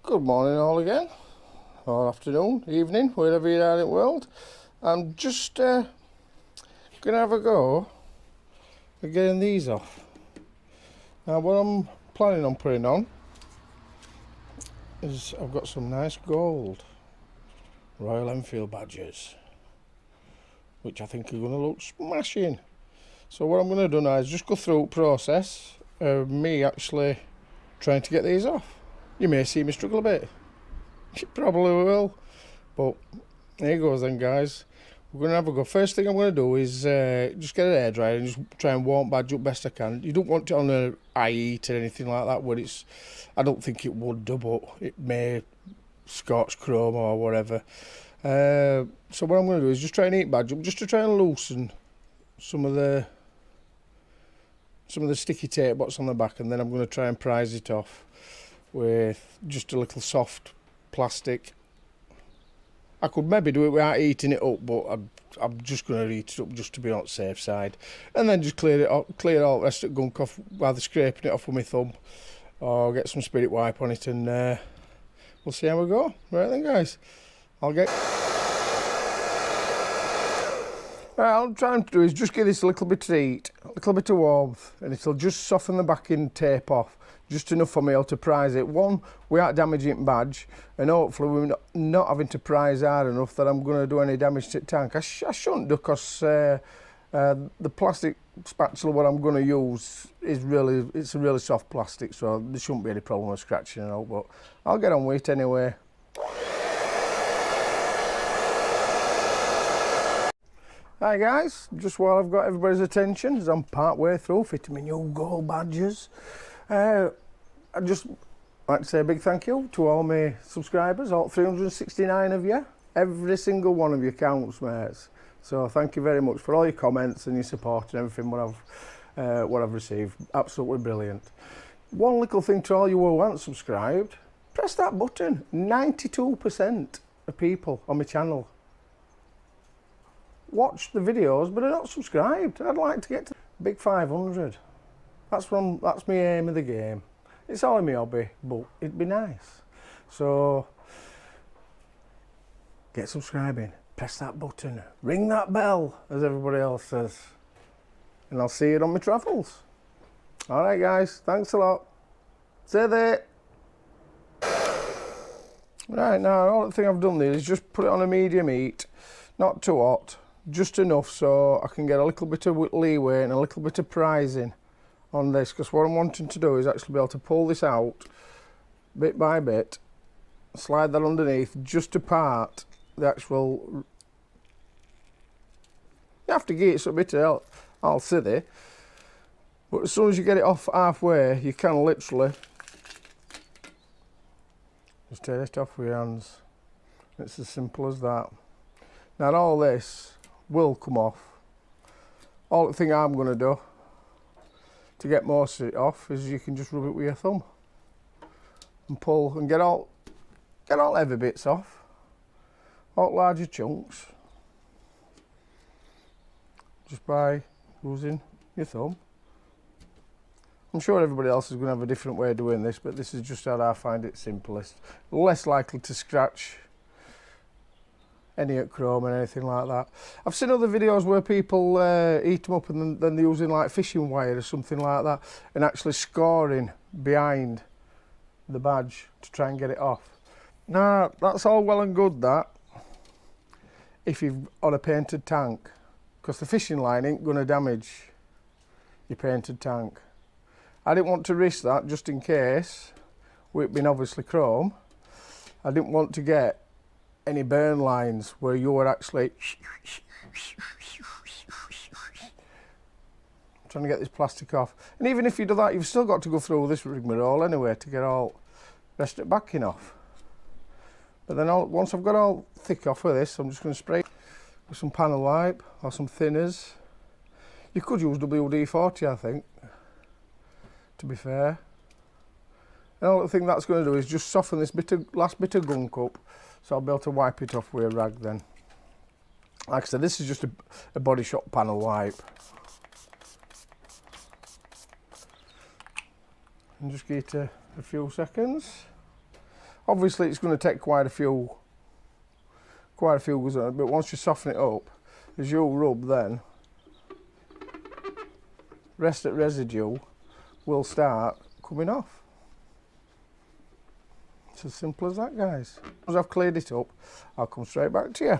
Good morning all again, or afternoon, evening, wherever you are in the world. I'm just going to have a go at getting these off. Now what I'm planning on putting on is I've got some nice gold Royal Enfield badges, which I think are going to look smashing. So what I'm going to do now is just go through the process of me actually trying to get these off. You may see me struggle a bit. You probably will. But here goes then, guys. We're going to have a go. First thing I'm going to do is just get an hairdryer and just try and warm badge up best I can. You don't want it on a high heat or anything like that where it's... I don't think it would do, but it may scorch chrome or whatever. So what I'm going to do is just try and heat badge up just to try and loosen some of the sticky tape what's on the back, and then I'm going to try and prise it off with just a little soft plastic. I could maybe do it without heating it up, but I'm just going to heat it up just to be on the safe side, and then just clear all the rest of the gunk off, either scraping it off with my thumb or get some spirit wipe on it, and we'll see how we go. Right then, guys, Right, all I'm trying to do is just give this a little bit of heat, a little bit of warmth, and it'll just soften the backing tape off, just enough for me able to prise it. One, without damaging the badge, and hopefully we're not having to prise hard enough that I'm going to do any damage to the tank. I shouldn't do, because the plastic spatula what I'm going to use is it's a really soft plastic, so there shouldn't be any problem with scratching it out, but I'll get on with it anyway. Hi guys, just while I've got everybody's attention, as I'm part way through fitting my new gold badges, I'd just like to say a big thank you to all my subscribers, all 369 of you. Every single one of you counts, mates. So thank you very much for all your comments and your support and everything what I've received. Absolutely brilliant. One little thing to all you who aren't subscribed, press that button. 92% of people on my channel watch the videos but are not subscribed. I'd like to get to big 500. That's my aim of the game. It's only my hobby, but it'd be nice. So get subscribing, press that button, ring that bell, as everybody else says, and I'll see you on my travels. Alright guys, thanks a lot. See there. Right, now all the thing I've done there is just put it on a medium heat, not too hot, just enough so I can get a little bit of leeway and a little bit of prising on this, because what I'm wanting to do is actually be able to pull this out bit by bit, slide that underneath just to part the actual... You have to get it so a bit I'll see there, but as soon as you get it off halfway you can literally just take it off with your hands. It's as simple as that. Now all this will come off. All the thing I'm going to do to get most of it off is you can just rub it with your thumb and pull and get all heavy bits off, all larger chunks, just by using your thumb. I'm sure everybody else is going to have a different way of doing this, but this is just how I find it simplest. Less likely to scratch any chrome and anything like that. I've seen other videos where people eat them up and then they're using like fishing wire or something like that and actually scoring behind the badge to try and get it off. Now that's all well and good that if you've on a painted tank, because the fishing line ain't going to damage your painted tank. I didn't want to risk that just in case, with it being obviously chrome. I didn't want to get any burn lines where you were actually trying to get this plastic off. And even if you do that, you've still got to go through this rigmarole anyway to get all the rest of the backing off. But then once I've got all thick off with this, I'm just going to spray with some panel wipe or some thinners. You could use WD-40, I think, to be fair. And all the thing that's going to do is just soften this last bit of gunk up, so I'll be able to wipe it off with a rag then. Like I said, this is just a Body Shop panel wipe. And just give it a few seconds. Obviously it's going to take quite a few goes on it, but once you soften it up, as you'll rub, then residue will start coming off. It's as simple as that, guys. As I've cleared it up, I'll come straight back to you.